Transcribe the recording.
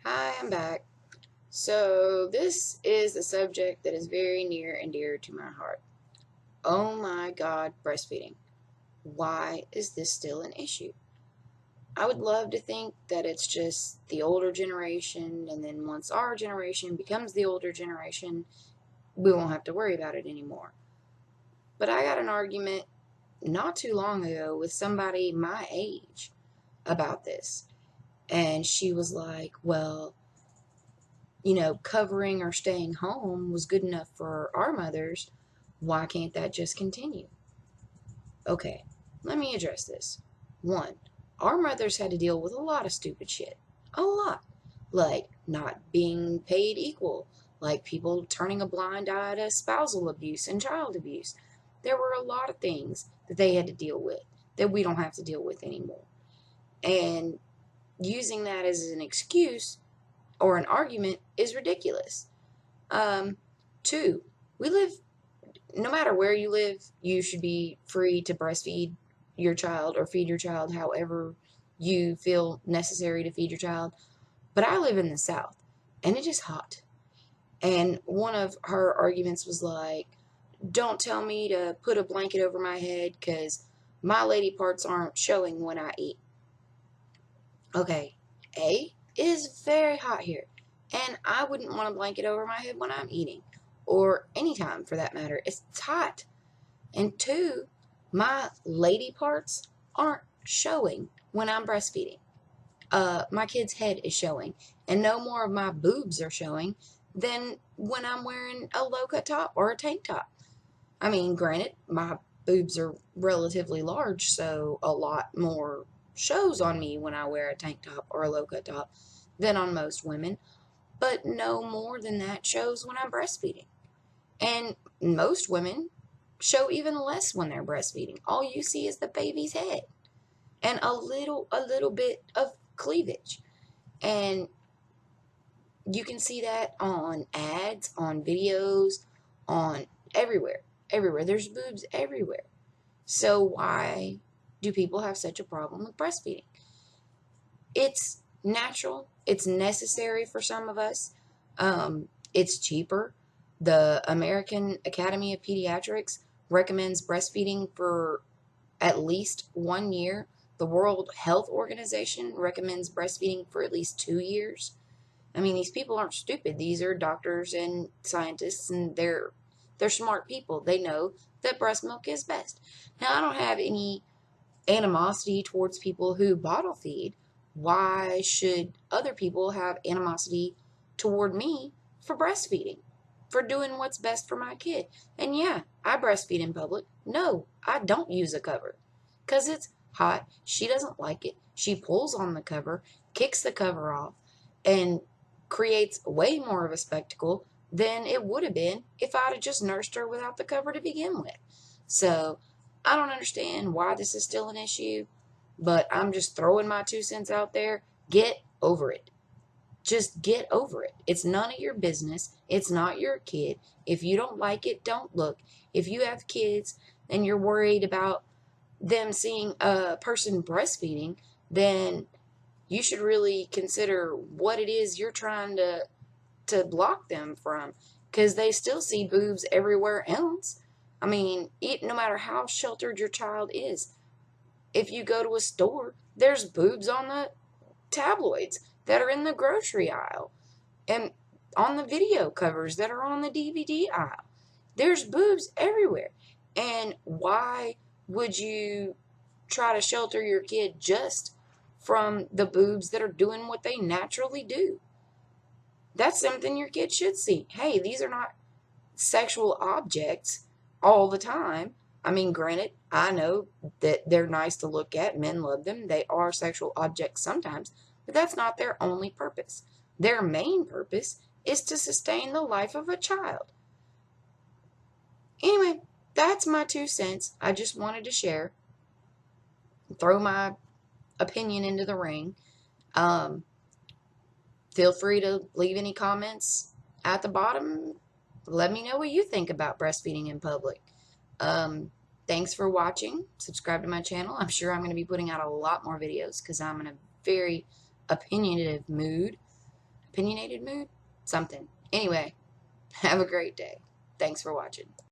Hi, I'm back. So, this is a subject that is very near and dear to my heart. Oh my God, breastfeeding. Why is this still an issue? I would love to think that it's just the older generation, and then once our generation becomes the older generation, we won't have to worry about it anymore. But I got an argument not too long ago with somebody my age about this. And she was like, well, covering or staying home was good enough for our mothers. Why can't that just continue? Okay, let me address this. One, our mothers had to deal with a lot of stupid shit. A lot. Like not being paid equal, like people turning a blind eye to spousal abuse and child abuse. There were a lot of things that they had to deal with that we don't have to deal with anymore. And using that as an excuse or an argument is ridiculous. Um, Two, we live, no matter where you live, you should be free to breastfeed your child or feed your child however you feel necessary to feed your child. But I live in the South and it is hot. And one of her arguments was like, don't tell me to put a blanket over my head because my lady parts aren't showing when I eat. Okay, A, it is very hot here, and I wouldn't want a blanket over my head when I'm eating, or anytime for that matter. It's hot. And two, my lady parts aren't showing when I'm breastfeeding. My kid's head is showing, and no more of my boobs are showing than when I'm wearing a low cut top or a tank top. I mean, granted, my boobs are relatively large, so a lot more shows on me when I wear a tank top or a low cut top than on most women, but no more than that shows when I'm breastfeeding. And most women show even less when they're breastfeeding. All you see is the baby's head and a little bit of cleavage. And you can see that on ads, on videos, on everywhere. Everywhere. There's boobs everywhere. So why do people have such a problem with breastfeeding? It's natural. It's necessary for some of us. It's cheaper. The American Academy of Pediatrics recommends breastfeeding for at least 1 year. The World Health Organization recommends breastfeeding for at least 2 years. I mean, these people aren't stupid. These are doctors and scientists, and they're smart people. They know that breast milk is best. Now, I don't have any animosity towards people who bottle feed. Why should other people have animosity toward me for breastfeeding, for doing what's best for my kid? And yeah, I breastfeed in public. No, I don't use a cover because it's hot. She doesn't like it. She pulls on the cover, kicks the cover off, and creates way more of a spectacle than it would have been if I'd have just nursed her without the cover to begin with. So I don't understand why this is still an issue, but I'm just throwing my 2 cents out there. Get over it. Just get over it. It's none of your business. It's not your kid. If you don't like it, don't look. If you have kids and you're worried about them seeing a person breastfeeding, then you should really consider what it is you're trying to block them from, because they still see boobs everywhere else. I mean, no matter how sheltered your child is, if you go to a store, there's boobs on the tabloids that are in the grocery aisle and on the video covers that are on the DVD aisle. There's boobs everywhere. And why would you try to shelter your kid just from the boobs that are doing what they naturally do? That's something your kid should see. Hey, these are not sexual objects all the time. I mean, granted, I know that they're nice to look at. Men love them. They are sexual objects sometimes, but that's not their only purpose. Their main purpose is to sustain the life of a child. Anyway, that's my 2 cents. I just wanted to share, throw my opinion into the ring. Um, Feel free to leave any comments at the bottom. Let me know what you think about breastfeeding in public. Um, Thanks for watching. Subscribe to my channel. I'm sure I'm going to be putting out a lot more videos because I'm in a very opinionative mood. Opinionated mood? Something. Anyway, have a great day. Thanks for watching.